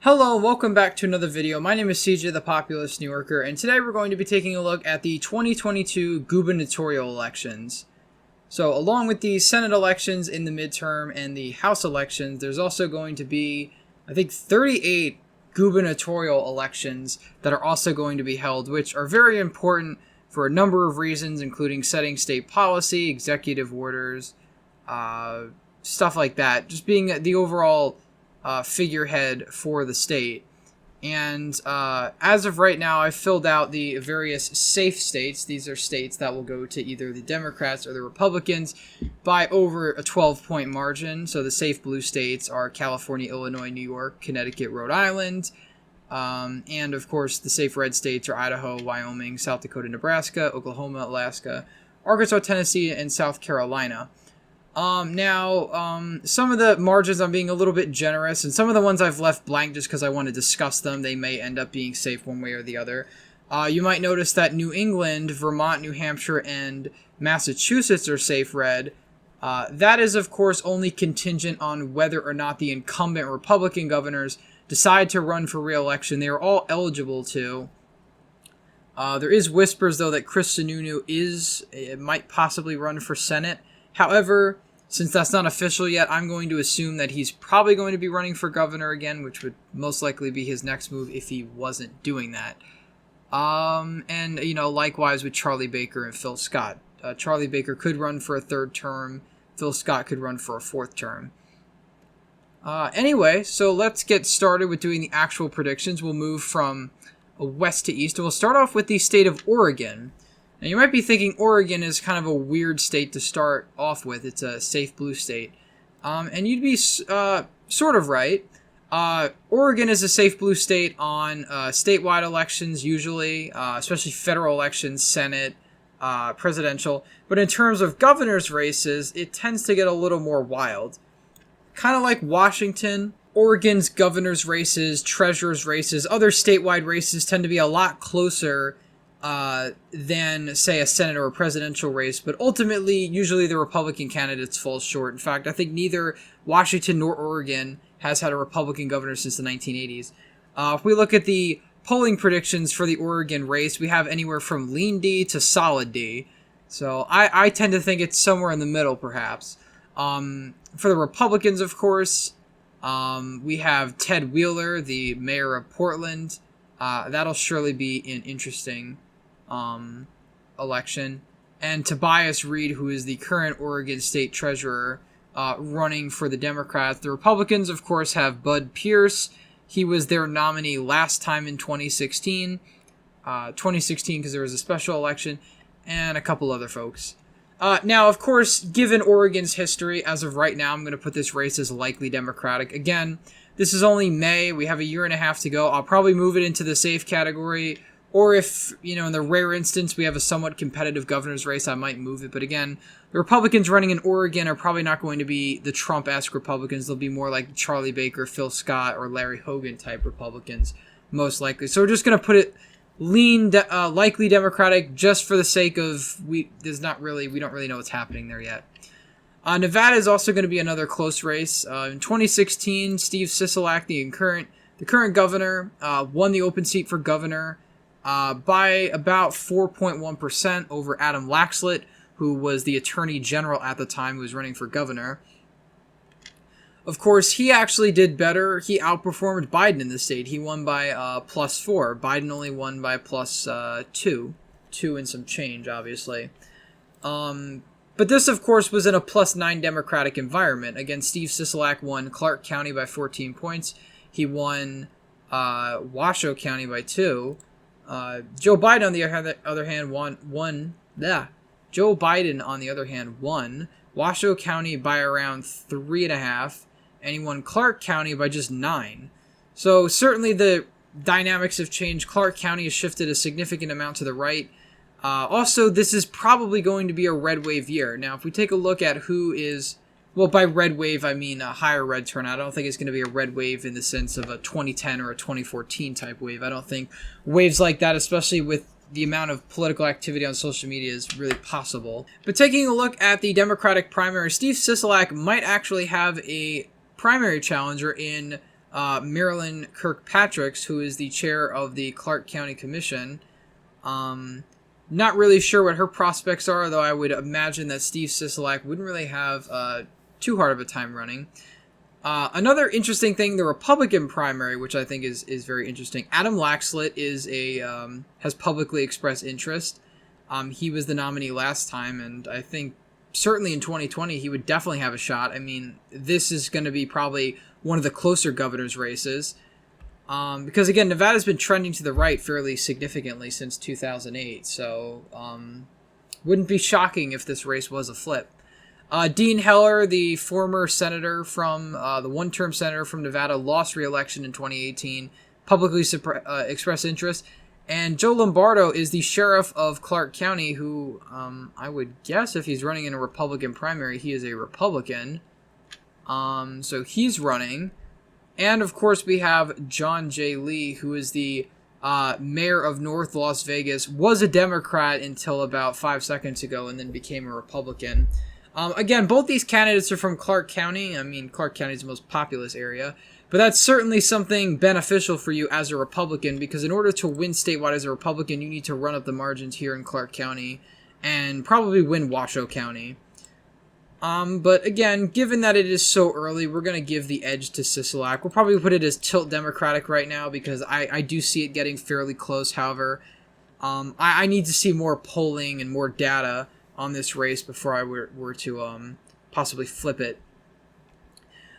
Hello and welcome back to another video. My name is CJ, the Populist New Yorker, and today we're going to be taking a look at the 2022 gubernatorial elections. So along with the Senate elections in the midterm and the House elections, there's also going to be, I think, 38 gubernatorial elections that are also going to be held, which are very important for a number of reasons, including setting state policy, executive orders, stuff like that. Just being the overall figurehead for the state. And as of right now, I've filled out the various safe states. These are states that will go to either the Democrats or the Republicans by over a 12-point margin. So the safe blue states are California, Illinois, New York, Connecticut, Rhode Island. And of course, the safe red states are Idaho, Wyoming, South Dakota, Nebraska, Oklahoma, Alaska, Arkansas, Tennessee, and South Carolina. Some of the margins I'm being a little bit generous, and some of the ones I've left blank just because I want to discuss them. They may end up being safe one way or the other. You might notice that New England, Vermont, New Hampshire, and Massachusetts are safe red. That is, of course, only contingent on whether or not the incumbent Republican governors decide to run for re-election. They are all eligible to. There is whispers, though, that Kristi might possibly run for Senate. However, since that's not official yet, I'm going to assume that he's probably going to be running for governor again, which would most likely be his next move if he wasn't doing that. Likewise with Charlie Baker and Phil Scott. Charlie Baker could run for a third term. Phil Scott could run for a fourth term. Anyway, so let's get started with doing the actual predictions. We'll move from west to east, and we'll start off with the state of Oregon. Now, you might be thinking Oregon is kind of a weird state to start off with. It's a safe blue state. And you'd be sort of right. Oregon is a safe blue state on statewide elections, usually, especially federal elections, Senate, presidential. But in terms of governor's races, it tends to get a little more wild. Kind of like Washington, Oregon's governor's races, treasurer's races, other statewide races tend to be a lot closer than, say, a Senate or a presidential race, but ultimately, usually the Republican candidates fall short. In fact, I think neither Washington nor Oregon has had a Republican governor since the 1980s. If we look at the polling predictions for the Oregon race, we have anywhere from lean D to solid D. So I tend to think it's somewhere in the middle, perhaps. For the Republicans, of course, we have Ted Wheeler, the mayor of Portland. That'll surely be an interesting election. And Tobias Reed, who is the current Oregon state treasurer, running for the Democrats. The Republicans, of course, have Bud Pierce. He was their nominee last time in 2016. 2016 because there was a special election, and a couple other folks. Now, of course, given Oregon's history, as of right now, I'm going to put this race as likely Democratic. Again, this is only May. We have a year and a half to go. I'll probably move it into the safe category. Or if, in the rare instance we have a somewhat competitive governor's race, I might move it. But again, the Republicans running in Oregon are probably not going to be the Trump-esque Republicans. They'll be more like Charlie Baker, Phil Scott, or Larry Hogan type Republicans, most likely. So we're just going to put it likely Democratic just for the sake of we don't really know what's happening there yet. Nevada is also going to be another close race. In 2016, Steve Sisolak, the current governor, won the open seat for governor by about 4.1% over Adam Laxalt, who was the attorney general at the time, who was running for governor. Of course, he actually did better. He outperformed Biden in the state. He won by +4. Biden only won by +2. 2 and some change, obviously. But this, of course, was in a +9 Democratic environment. Again, Steve Sisolak won Clark County by 14 points. He won Washoe County by 2. Joe Biden, on the other hand, won Washoe County by around 3.5, and he won Clark County by just 9. So certainly the dynamics have changed. Clark County has shifted a significant amount to the right. Also, this is probably going to be a red wave year. Now, if we take a look at who is, well, by red wave, I mean a higher red turnout. I don't think it's going to be a red wave in the sense of a 2010 or a 2014 type wave. I don't think waves like that, especially with the amount of political activity on social media, is really possible. But taking a look at the Democratic primary, Steve Sisolak might actually have a primary challenger in Marilyn Kirkpatrick, who is the chair of the Clark County Commission. Not really sure what her prospects are, though I would imagine that Steve Sisolak wouldn't really have too hard of a time running. Another interesting thing, the Republican primary, which I think is very interesting. Adam Laxalt is has publicly expressed interest. He was the nominee last time, and I think certainly in 2020 he would definitely have a shot. I mean, this is going to be probably one of the closer governor's races. Because, again, Nevada's been trending to the right fairly significantly since 2008, so wouldn't be shocking if this race was a flip. Dean Heller, the former senator from, the one-term senator from Nevada, lost re-election in 2018, publicly expressed interest. And Joe Lombardo is the sheriff of Clark County, who I would guess if he's running in a Republican primary, he is a Republican. So he's running. And, of course, we have John J. Lee, who is the mayor of North Las Vegas, was a Democrat until about 5 seconds ago and then became a Republican. Again, both these candidates are from Clark County. I mean, Clark County is the most populous area. But that's certainly something beneficial for you as a Republican, because in order to win statewide as a Republican, you need to run up the margins here in Clark County and probably win Washoe County. But again, given that it is so early, we're going to give the edge to Sisolak. We'll probably put it as tilt Democratic right now because I do see it getting fairly close. However, I need to see more polling and more data on this race before I were to possibly flip it.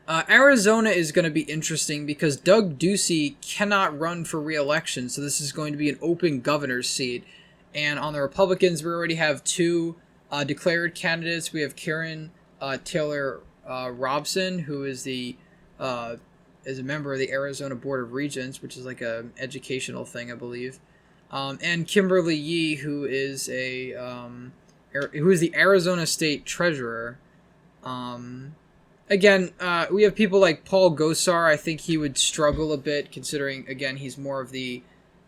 Arizona is going to be interesting because Doug Ducey cannot run for re-election, so this is going to be an open governor's seat. And on the Republicans, we already have two declared candidates. We have Karen Taylor Robson, who is a member of the Arizona Board of Regents, which is like a educational thing, I believe, and Kimberly Yee, who is the Arizona State Treasurer. Again, we have people like Paul Gosar. I think he would struggle a bit, considering again he's more of the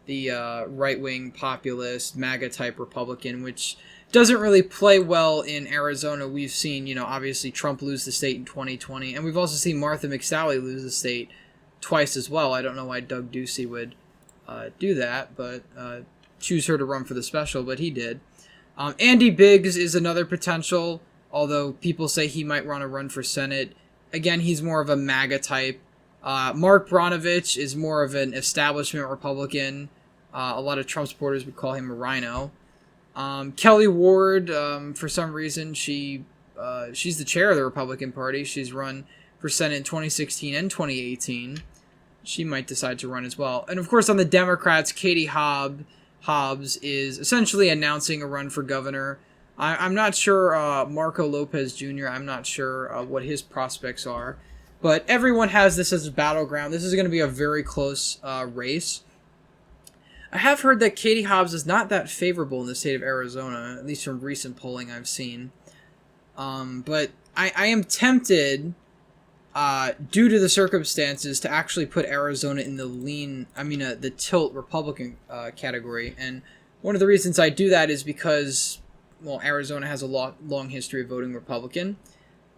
right-wing populist MAGA type Republican, which doesn't really play well in Arizona. We've seen, obviously Trump lose the state in 2020, and we've also seen Martha McSally lose the state twice as well. I don't know why Doug Ducey would do that, but choose her to run for the special, but he did. Andy Biggs is another potential, although people say he might run for Senate. Again, he's more of a MAGA type. Mark Bronovich is more of an establishment Republican. A lot of Trump supporters would call him a rhino. Kelly Ward, for some reason, she's the chair of the Republican Party. She's run for Senate in 2016 and 2018. She might decide to run as well. And of course, on the Democrats, Katie Hobbs is essentially announcing a run for governor. I'm not sure Marco Lopez Jr., I'm not sure what his prospects are. But everyone has this as a battleground. This is going to be a very close race. I have heard that Katie Hobbs is not that favorable in the state of Arizona, at least from recent polling I've seen. But I am tempted, due to the circumstances, to actually put Arizona in the tilt Republican category. And one of the reasons I do that is because, well, Arizona has a long history of voting Republican.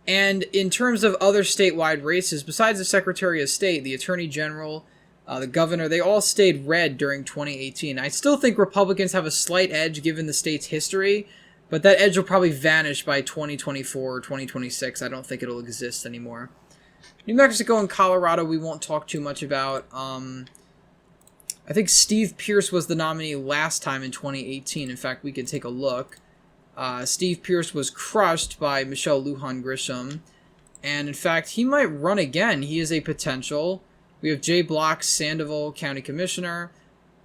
And in terms of other statewide races, besides the Secretary of State, the Attorney General, the governor, they all stayed red during 2018. I still think Republicans have a slight edge given the state's history, but that edge will probably vanish by 2024 or 2026. I don't think it'll exist anymore. New Mexico and Colorado we won't talk too much about. I think Steve Pierce was the nominee last time in 2018. In fact, we can take a look. Steve Pierce was crushed by Michelle Lujan Grisham, and in fact, he might run again. He is a potential. We have Jay Block, Sandoval County Commissioner.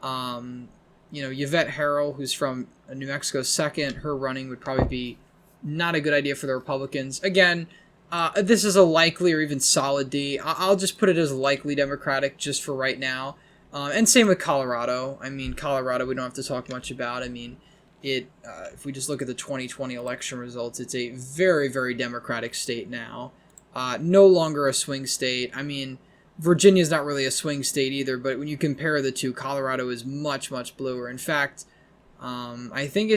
Yvette Harrell, who's from New Mexico 2nd. Her running would probably be not a good idea for the Republicans. Again, this is a likely or even solid D. I'll just put it as likely Democratic just for right now. And same with Colorado. I mean, Colorado we don't have to talk much about. I mean, if we just look at the 2020 election results, it's a very, very Democratic state now. No longer a swing state. I mean, Virginia's not really a swing state either, but when you compare the two, Colorado is much, much bluer. In fact, I think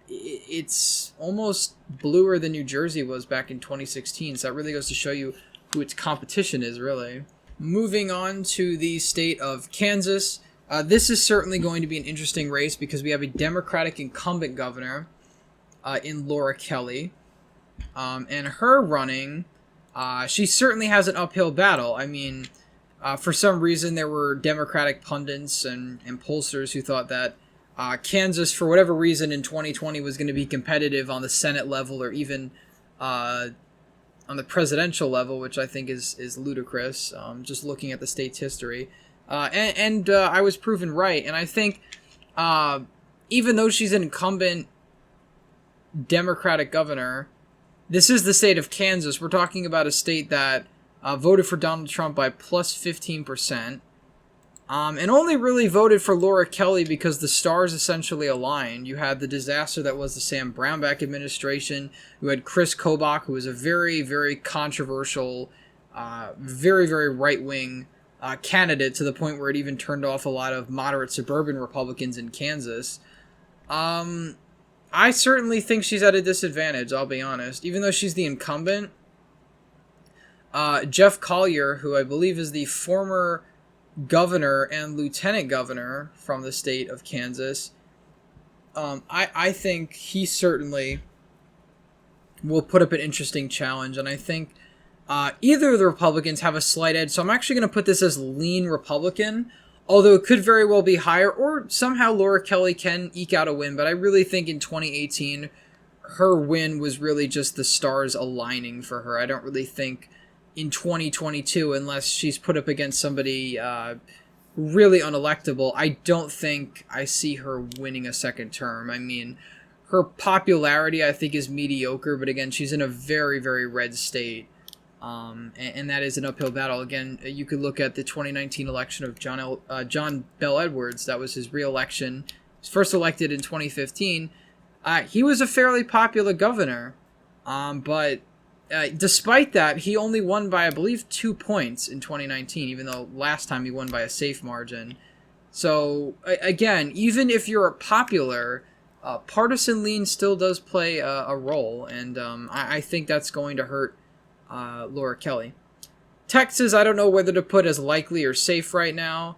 it's almost bluer than New Jersey was back in 2016, so that really goes to show you who its competition is, really. Moving on to the state of Kansas. This is certainly going to be an interesting race because we have a Democratic incumbent governor in Laura Kelly. And her running, she certainly has an uphill battle. I mean, for some reason, there were Democratic pundits and pollsters who thought that Kansas, for whatever reason, in 2020 was going to be competitive on the Senate level or even on the presidential level, which I think is ludicrous, just looking at the state's history. And I was proven right. And I think even though she's an incumbent Democratic governor, this is the state of Kansas. We're talking about a state that voted for Donald Trump by plus 15%. And only really voted for Laura Kelly because the stars essentially aligned. You had the disaster that was the Sam Brownback administration. You had Chris Kobach, who was a very, very controversial, very, very right-wing candidate to the point where it even turned off a lot of moderate suburban Republicans in Kansas. I certainly think she's at a disadvantage, I'll be honest. Even though she's the incumbent, Jeff Collier, who I believe is the former governor and lieutenant governor from the state of Kansas, I think he certainly will put up an interesting challenge. And I think either of the Republicans have a slight edge. So I'm actually going to put this as lean Republican, although it could very well be higher, or somehow Laura Kelly can eke out a win. But I really think in 2018, her win was really just the stars aligning for her. I don't really think in 2022, unless she's put up against somebody really unelectable, I don't think I see her winning a second term. I mean, her popularity, I think, is mediocre, but again, she's in a very, very red state, and that is an uphill battle. Again, you could look at the 2019 election of John Bel Edwards. That was his re-election. He was first elected in 2015. He was a fairly popular governor, but despite that, he only won by, I believe, 2 points in 2019, even though last time he won by a safe margin. So, again, even if you're popular, partisan lean still does play a role, and I think that's going to hurt Laura Kelly. Texas, I don't know whether to put as likely or safe right now.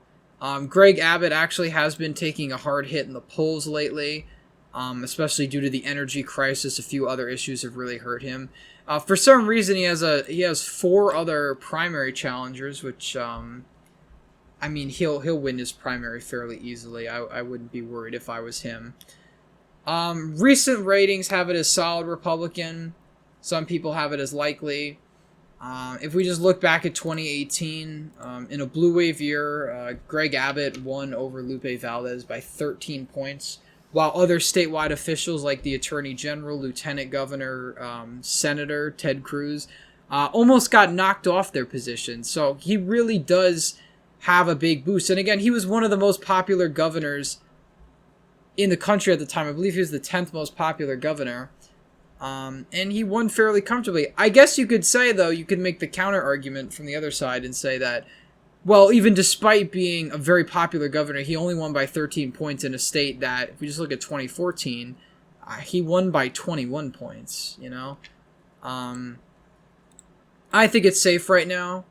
Greg Abbott actually has been taking a hard hit in the polls lately, especially due to the energy crisis. A few other issues have really hurt him. For some reason, he has 4 other primary challengers, which, I mean, he'll win his primary fairly easily. I wouldn't be worried if I was him. Recent ratings have it as solid Republican. Some people have it as likely. If we just look back at 2018, in a blue wave year, Greg Abbott won over Lupe Valdez by 13 points. While other statewide officials like the Attorney General, Lieutenant Governor, Senator Ted Cruz almost got knocked off their positions. So he really does have a big boost. And again, he was one of the most popular governors in the country at the time. I believe he was the 10th most popular governor. And he won fairly comfortably. I guess you could say, though, you could make the counter argument from the other side and say that, well, even despite being a very popular governor, he only won by 13 points in a state that, if we just look at 2014, he won by 21 points, you know? I think it's safe right now.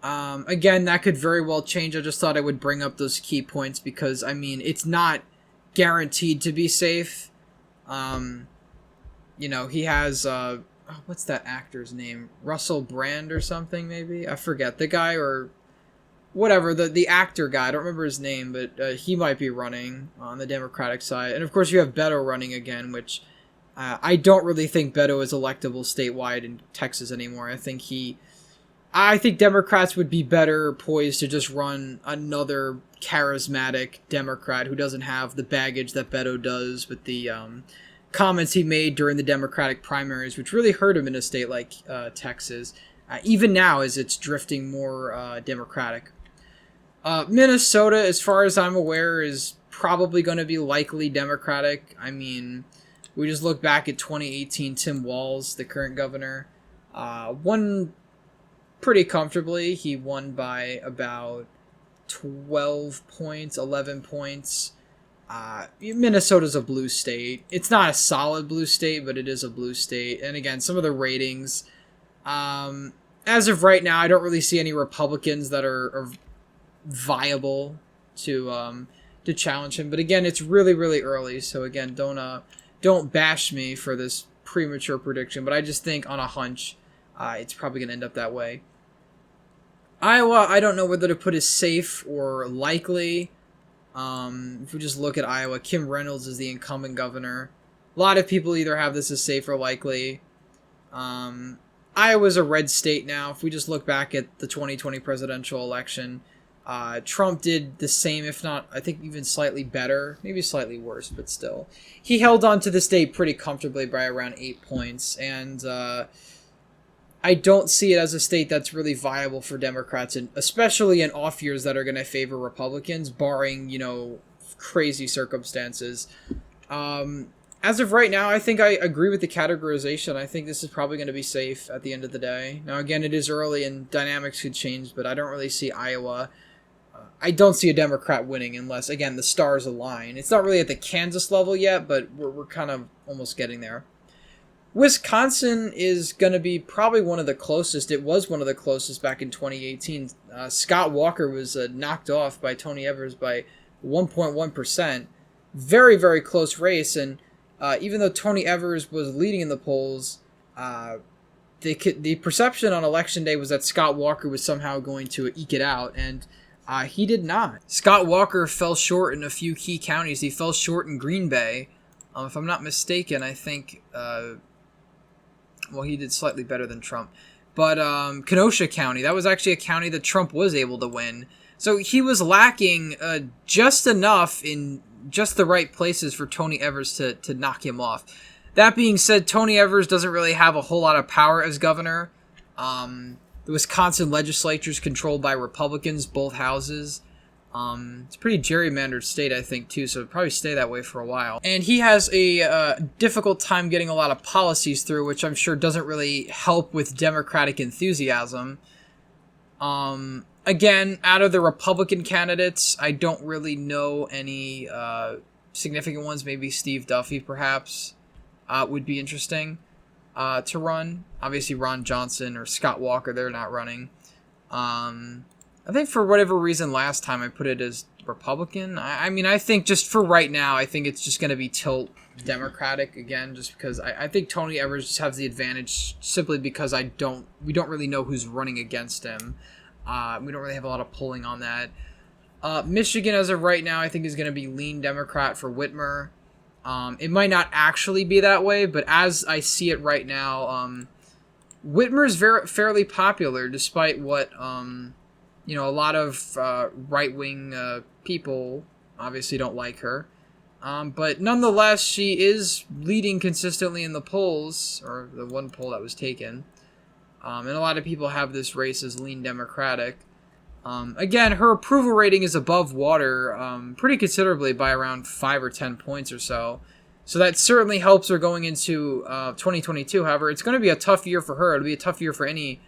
Again, that could very well change. I just thought I would bring up those key points because, I mean, it's not guaranteed to be safe. You know, he has, what's that actor's name? Russell Brand or something, maybe? I forget. The guy or whatever, the actor guy, I don't remember his name, but he might be running on the Democratic side. And of course you have Beto running again, which I don't really think Beto is electable statewide in Texas anymore. I think Democrats would be better poised to just run another charismatic Democrat who doesn't have the baggage that Beto does with the comments he made during the Democratic primaries, which really hurt him in a state like Texas, even now as it's drifting more Democratic. Minnesota, as far as I'm aware, is probably going to be likely Democratic. I mean, we just look back at 2018, Tim Walz, the current governor, won pretty comfortably. He won by about 12 points, 11 points. Minnesota's a blue state. It's not a solid blue state, but it is a blue state. And again, some of the ratings, as of right now, I don't really see any Republicans that are viable to challenge him. But again, it's really, really early. So again, don't bash me for this premature prediction. But I just think on a hunch, it's probably going to end up that way. Iowa, I don't know whether to put as safe or likely. If we just look at Iowa, Kim Reynolds is the incumbent governor. A lot of people either have this as safe or likely. Iowa's a red state now. If we just look back at the 2020 presidential election, Trump did the same, if not, I think even slightly better, maybe slightly worse, but still. He held on to the state pretty comfortably by around 8 points, and I don't see it as a state that's really viable for Democrats, and especially in off years that are going to favor Republicans, barring, crazy circumstances. As of right now, I think I agree with the categorization. I think this is probably going to be safe at the end of the day. Now, again, it is early and dynamics could change, but I don't really see Iowa. I don't see a Democrat winning unless, again, the stars align. It's not really at the Kansas level yet, but we're kind of almost getting there. Wisconsin is going to be probably one of the closest. It was one of the closest back in 2018. Scott Walker was knocked off by Tony Evers by 1.1%. Very, very close race, and even though Tony Evers was leading in the polls, the perception on Election Day was that Scott Walker was somehow going to eke it out, and he did not. Scott Walker fell short in a few key counties. He fell short in Green Bay. If I'm not mistaken, I think, he did slightly better than Trump. But Kenosha County, that was actually a county that Trump was able to win. So he was lacking just enough in just the right places for Tony Evers to knock him off. That being said, Tony Evers doesn't really have a whole lot of power as governor. The Wisconsin legislature is controlled by Republicans, both houses. It's a pretty gerrymandered state, I think, too, so it'll probably stay that way for a while. And he has a difficult time getting a lot of policies through, which I'm sure doesn't really help with Democratic enthusiasm. Again, out of the Republican candidates, I don't really know any significant ones. Maybe Steve Duffy, perhaps, would be interesting to run. Obviously, Ron Johnson or Scott Walker, they're not running. I think for whatever reason last time I put it as Republican. I mean, I think just for right now, I think it's just going to be tilt Democratic again, just because I think Tony Evers just has the advantage simply because we don't really know who's running against him. We don't really have a lot of polling on that. Michigan, as of right now, I think is going to be lean Democrat for Whitmer. It might not actually be that way, but as I see it right now, Whitmer is fairly popular, despite what a lot of right-wing people obviously don't like her. But nonetheless, she is leading consistently in the polls, or the one poll that was taken. And a lot of people have this race as lean Democratic. Again, her approval rating is above water pretty considerably by around 5 or 10 points or so. So that certainly helps her going into 2022. However, it's going to be a tough year for her. It'll be a tough year for any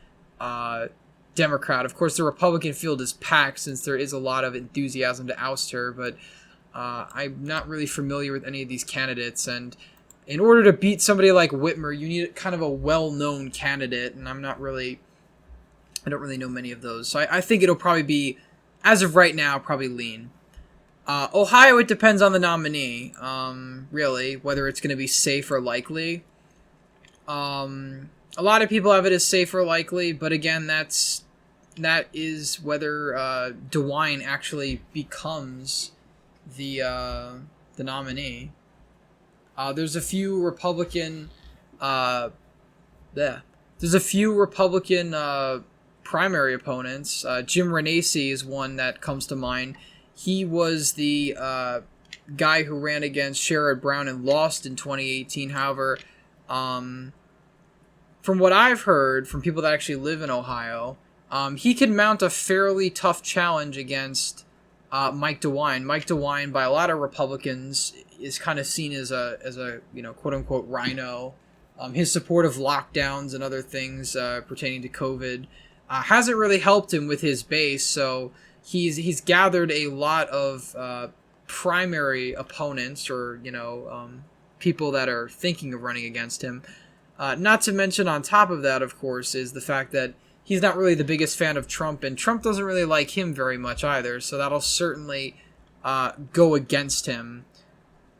Democrat. Of course, the Republican field is packed since there is a lot of enthusiasm to oust her, but I'm not really familiar with any of these candidates, and in order to beat somebody like Whitmer, you need kind of a well-known candidate, and I don't really know many of those. So I think it'll probably be, as of right now, probably lean. Ohio, it depends on the nominee, really, whether it's going to be safe or likely. A lot of people have it as safe or likely, but again, that is whether DeWine actually becomes the nominee. There's a few Republican primary opponents. Jim Renacci is one that comes to mind. He was the guy who ran against Sherrod Brown and lost in 2018. However, from what I've heard from people that actually live in Ohio, he could mount a fairly tough challenge against Mike DeWine. Mike DeWine, by a lot of Republicans, is kind of seen as a quote unquote rhino. His support of lockdowns and other things pertaining to COVID hasn't really helped him with his base. So he's gathered a lot of primary opponents, or people that are thinking of running against him. Not to mention, on top of that, of course, is the fact that he's not really the biggest fan of Trump, and Trump doesn't really like him very much either, so that'll certainly go against him.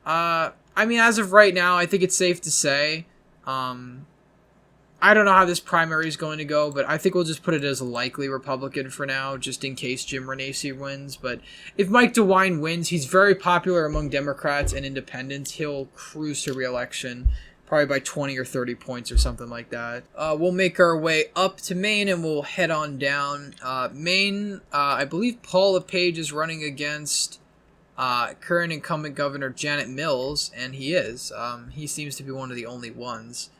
I mean, as of right now, I think it's safe to say, I don't know how this primary is going to go, but I think we'll just put it as a likely Republican for now, just in case Jim Renacci wins. But if Mike DeWine wins, he's very popular among Democrats and independents. He'll cruise to re-election, probably by 20 or 30 points or something like that. We'll make our way up to Maine, and we'll head on down. Maine, I believe Paul LePage is running against current incumbent Governor Janet Mills, and he is. He seems to be one of the only ones.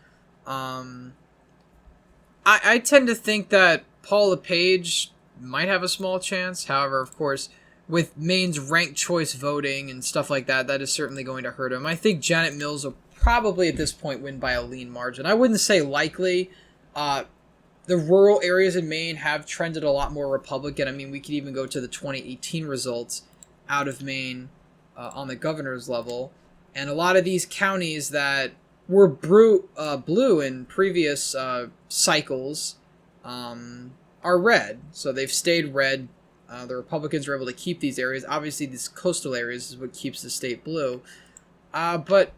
I tend to think that Paul LePage might have a small chance. However, of course, with Maine's ranked choice voting and stuff like that, that is certainly going to hurt him. I think Janet Mills will probably at this point win by a lean margin. I wouldn't say likely. The rural areas in Maine have trended a lot more Republican. I mean, we could even go to the 2018 results out of Maine on the governor's level. And a lot of these counties that were blue in previous cycles are red. So they've stayed red. The Republicans were able to keep these areas. Obviously, these coastal areas is what keeps the state blue. But,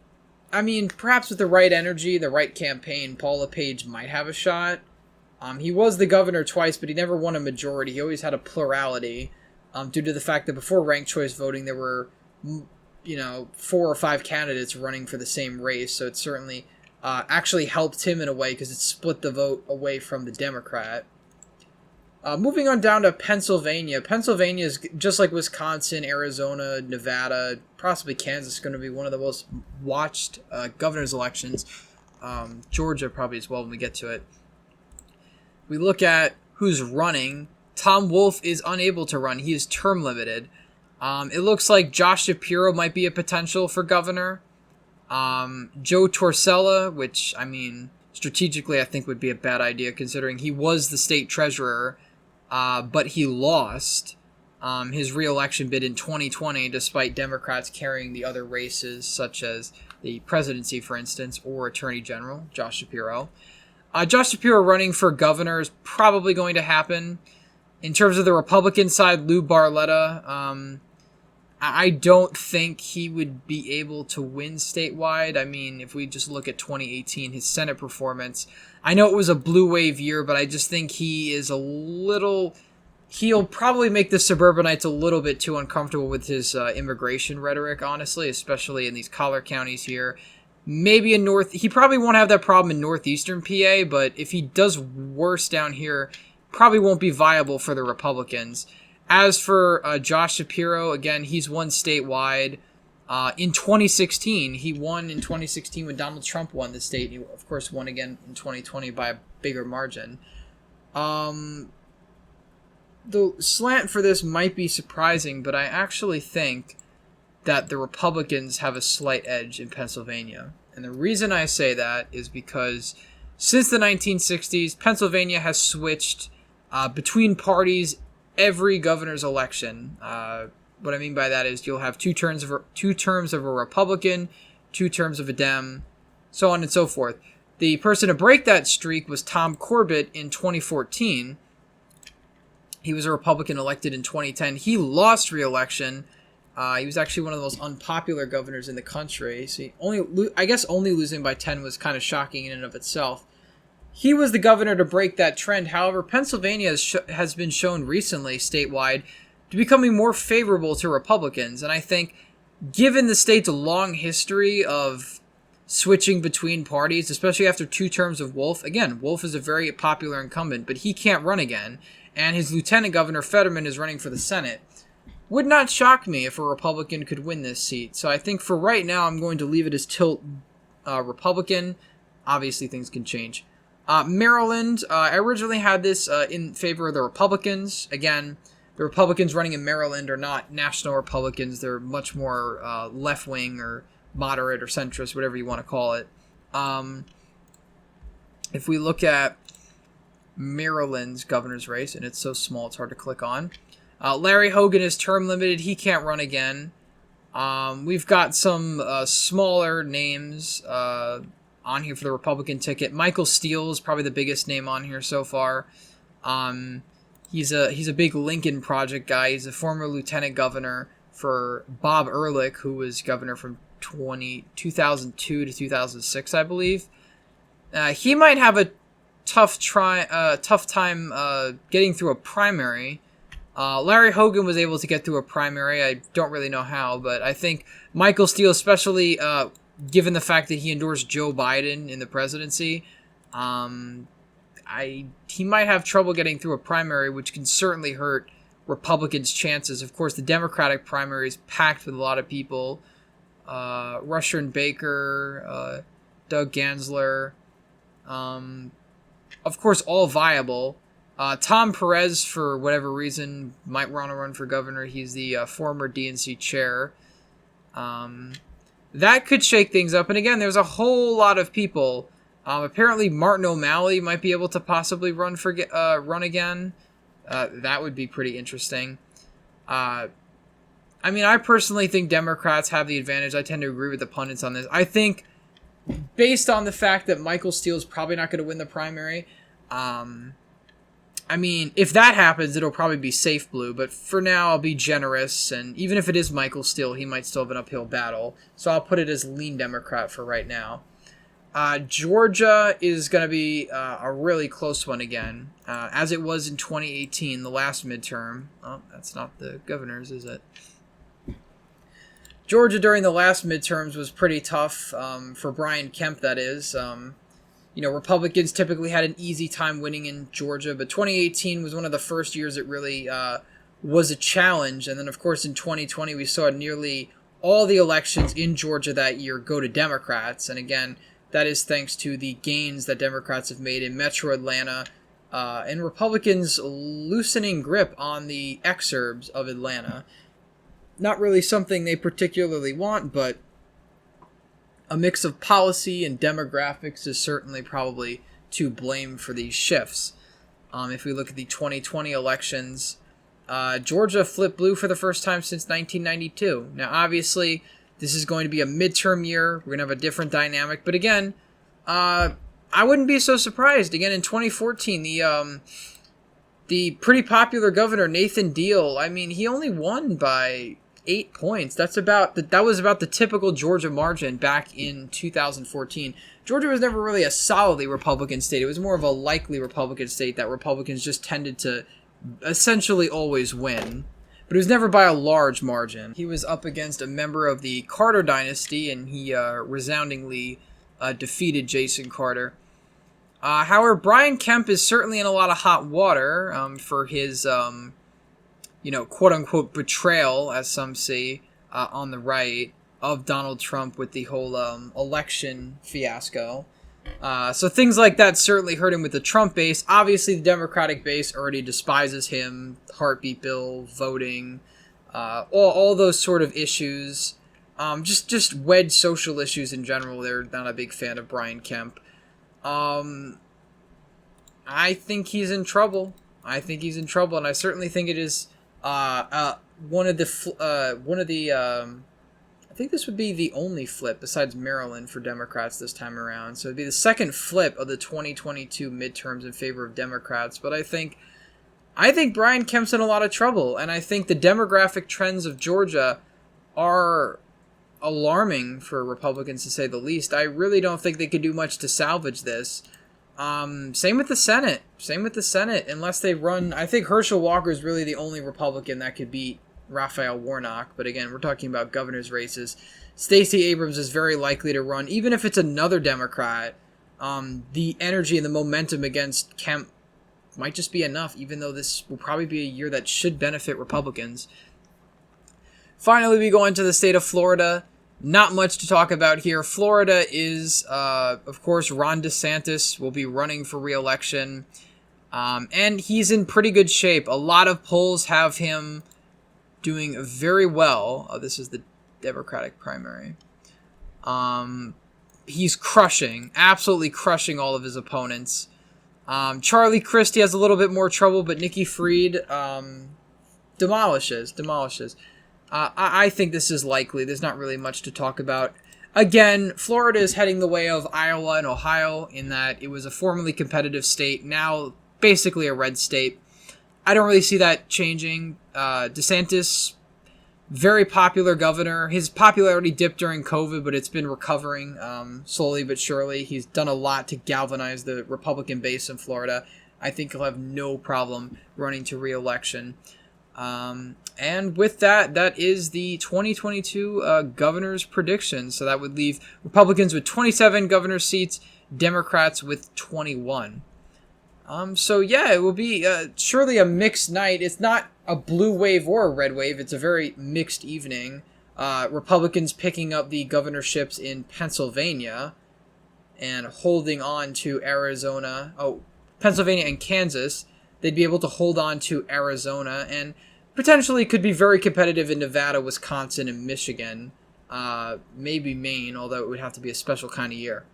I mean, perhaps with the right energy, the right campaign, Paul LePage might have a shot. He was the governor twice, but he never won a majority. He always had a plurality due to the fact that before ranked choice voting, there were 4 or 5 candidates running for the same race, so it certainly actually helped him in a way because it split the vote away from the Democrat. Moving on down to Pennsylvania. Pennsylvania is just like Wisconsin, Arizona, Nevada, possibly Kansas, going to be one of the most watched governor's elections. Georgia probably as well when we get to it. We look at who's running. Tom Wolf is unable to run. He is term limited. It looks like Josh Shapiro might be a potential for governor. Joe Torcella, which, I mean, strategically I think would be a bad idea considering he was the state treasurer, but he lost his re-election bid in 2020 despite Democrats carrying the other races such as the presidency, for instance, or attorney general, Josh Shapiro. Josh Shapiro running for governor is probably going to happen. In terms of the Republican side, Lou Barletta, I don't think he would be able to win statewide. I mean, if we just look at 2018, his Senate performance, I know it was a blue wave year, but I just think he is he'll probably make the suburbanites a little bit too uncomfortable with his immigration rhetoric, honestly, especially in these collar counties here. Maybe he probably won't have that problem in northeastern PA, but if he does worse down here, probably won't be viable for the Republicans. As for Josh Shapiro, again, he's won statewide. In 2016, he won in 2016 when Donald Trump won the state. He, of course, won again in 2020 by a bigger margin. The slant for this might be surprising, but I actually think that the Republicans have a slight edge in Pennsylvania. And the reason I say that is because since the 1960s, Pennsylvania has switched between parties every governor's election. What I mean by that is you'll have two terms of a Republican, 2 terms of a Dem, so on and so forth. The person to break that streak was Tom Corbett in 2014. He was a Republican elected in 2010. He lost re-election. He was actually one of the most unpopular governors in the country. So only losing by 10 was kind of shocking in and of itself. He was the governor to break that trend. However, Pennsylvania has been shown recently, statewide, to becoming more favorable to Republicans. And I think, given the state's long history of switching between parties, especially after 2 terms of Wolf, again, Wolf is a very popular incumbent, but he can't run again. And his lieutenant governor, Fetterman, is running for the Senate. Would not shock me if a Republican could win this seat. So I think for right now, I'm going to leave it as tilt Republican. Obviously, things can change. Maryland, I originally had this in favor of the Republicans. Again, the Republicans running in Maryland are not national Republicans. They're much more left-wing or moderate or centrist, whatever you want to call it. If we look at Maryland's governor's race, and it's so small it's hard to click on, Larry Hogan is term limited. He can't run again. We've got some smaller names on here for the Republican ticket. Michael Steele is probably the biggest name on here so far. He's a big Lincoln Project guy. He's a former lieutenant governor for Bob Ehrlich, who was governor from 2002 to 2006, I believe. He might have a tough time getting through a primary. Larry Hogan was able to get through a primary. I don't really know how, but I think Michael Steele, especially given the fact that he endorsed Joe Biden in the presidency, he might have trouble getting through a primary, which can certainly hurt Republicans' chances. Of course, the Democratic primary is packed with a lot of people. Rushern Baker, Doug Gansler, of course, all viable. Tom Perez, for whatever reason, might want to run for governor. He's the former DNC chair. That could shake things up. And again, there's a whole lot of people. Apparently, Martin O'Malley might be able to possibly run again. That would be pretty interesting. I personally think Democrats have the advantage. I tend to agree with the pundits on this. I think, based on the fact that Michael Steele is probably not going to win the primary, if that happens, it'll probably be safe blue. But for now, I'll be generous. And even if it is Michael Steele, he might still have an uphill battle. So I'll put it as lean Democrat for right now. Georgia is going to be a really close one again, as it was in 2018, the last midterm. Oh, that's not the governor's, is it? Georgia during the last midterms was pretty tough for Brian Kemp, that is. Republicans typically had an easy time winning in Georgia, but 2018 was one of the first years it really was a challenge. And then, of course, in 2020, we saw nearly all the elections in Georgia that year go to Democrats. And again, that is thanks to the gains that Democrats have made in Metro Atlanta and Republicans loosening grip on the exurbs of Atlanta. Not really something they particularly want, but a mix of policy and demographics is certainly probably to blame for these shifts. If we look at the 2020 elections, Georgia flipped blue for the first time since 1992. Now, obviously, this is going to be a midterm year. We're going to have a different dynamic. But again, I wouldn't be so surprised. Again, in 2014, the pretty popular governor, Nathan Deal, he only won by 8 points. That was about the typical Georgia margin back in 2014. Georgia was never really a solidly Republican state. It was more of a likely Republican state that Republicans just tended to essentially always win. But it was never by a large margin. He was up against a member of the Carter dynasty, and he resoundingly defeated Jason Carter. However, Brian Kemp is certainly in a lot of hot water for his quote-unquote betrayal, as some say, on the right, of Donald Trump with the whole election fiasco. So things like that certainly hurt him with the Trump base. Obviously, the Democratic base already despises him. Heartbeat bill, voting, all those sort of issues. Just wedge social issues in general. They're not a big fan of Brian Kemp. I think he's in trouble. And I certainly think it is I think this would be the only flip besides Maryland for Democrats this time around. So it'd be the second flip of the 2022 midterms in favor of Democrats. But I think Brian Kemp's in a lot of trouble, and I think the demographic trends of Georgia are alarming for Republicans, to say the least. I really don't think they could do much to salvage this. Same with the Senate. Unless they run, I think Herschel Walker is really the only Republican that could beat Raphael Warnock. But again, we're talking about governor's races. Stacey Abrams is very likely to run, even if it's another Democrat. The energy and the momentum against Kemp might just be enough, even though this will probably be a year that should benefit Republicans. Finally, we go into the state of Florida. Not much to talk about here. Florida is, of course, Ron DeSantis will be running for re-election. And he's in pretty good shape. A lot of polls have him doing very well. This is the Democratic primary. He's absolutely crushing all of his opponents. Charlie Kristi has a little bit more trouble, but Nikki Fried demolishes. I think this is likely. There's not really much to talk about. Again, Florida is heading the way of Iowa and Ohio in that it was a formerly competitive state. Now basically a red state. I don't really see that changing. DeSantis, very popular governor. His popularity dipped during COVID, but it's been recovering slowly but surely. He's done a lot to galvanize the Republican base in Florida. I think he'll have no problem running to re-election. And with that, that is the 2022 governor's prediction. So that would leave Republicans with 27 governor seats, Democrats with 21. So yeah, it will be surely a mixed night. It's not a blue wave or a red wave. It's a very mixed evening. Republicans picking up the governorships in Pennsylvania and holding on to Arizona. Oh, Pennsylvania and Kansas. They'd be able to hold on to Arizona and potentially could be very competitive in Nevada, Wisconsin, and Michigan. Maybe Maine, although it would have to be a special kind of year.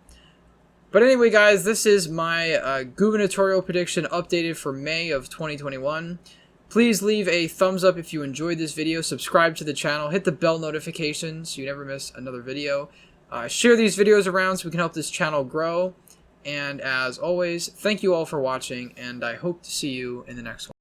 But anyway, guys, this is my gubernatorial prediction updated for May of 2021. Please leave a thumbs up if you enjoyed this video. Subscribe to the channel. Hit the bell notifications so you never miss another video. Share these videos around so we can help this channel grow. And as always, thank you all for watching, and I hope to see you in the next one.